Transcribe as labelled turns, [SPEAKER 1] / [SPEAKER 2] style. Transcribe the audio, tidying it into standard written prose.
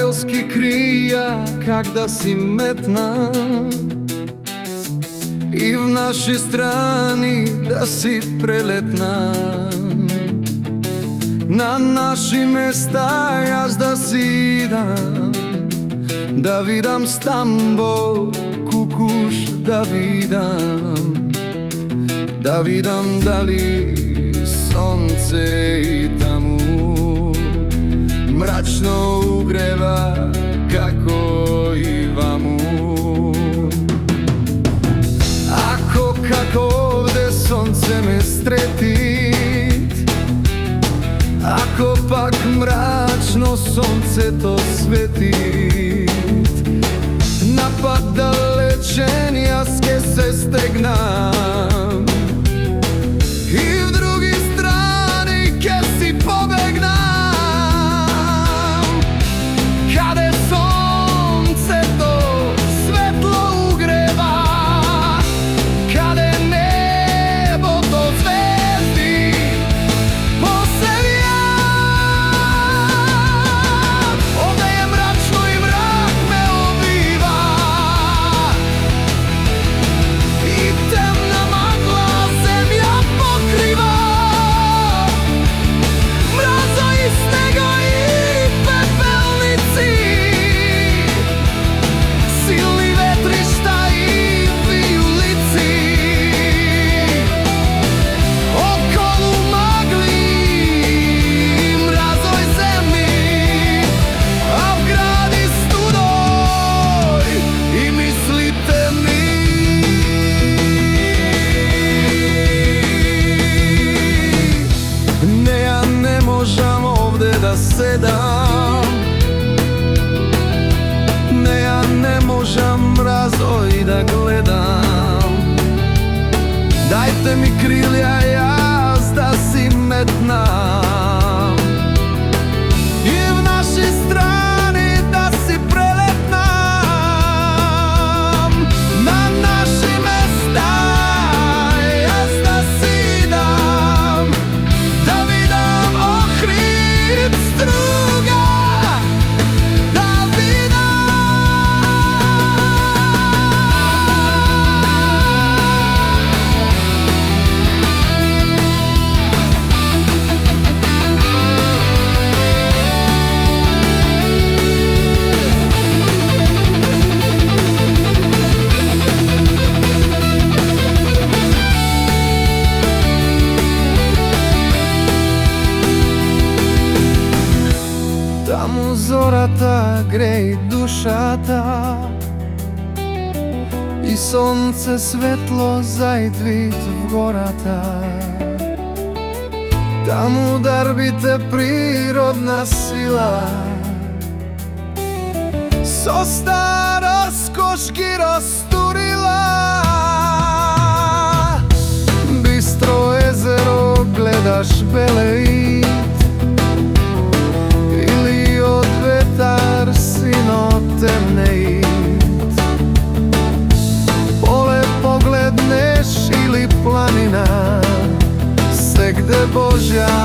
[SPEAKER 1] ангелски крија, как да си метна и в наши страни да си прелетна. На наши места јас да си идам, да видам Стамбол, Кукуш да видам, да видам дали сонце и таму мрачно угрева како и ваму. Ако како овде сонце ме стрети, ако пак мрачно сонцето свети, на пат далечен јас ке се стегнам и в други страни ке си побегнам. Каде сонцето светло угрева, каде небото звезди посевија. Овде е мрачно и мрак ме обвива и темна магла земја покрива. Мразо и снего и пепелници, силни ветришта и виулици. Околу магли и мразој земји, а в гради студој и мисли темни. Не, ја не можам овде да седам, не, ја не можам мразој да гледам. Дајте ми крилја јас да си метнам и в наши страни да си прелетнам. На наши места јас да си идам, да видам Охрид, Струга, да видам. Таму зората греј душата и сонце светло зајдвит в гората. Таму дарбите природна сила со стара скош ги растурила. Бистро езеро гледаш белеит или од ветар сино темнеит. Поле погледнеш или планина, се где Божја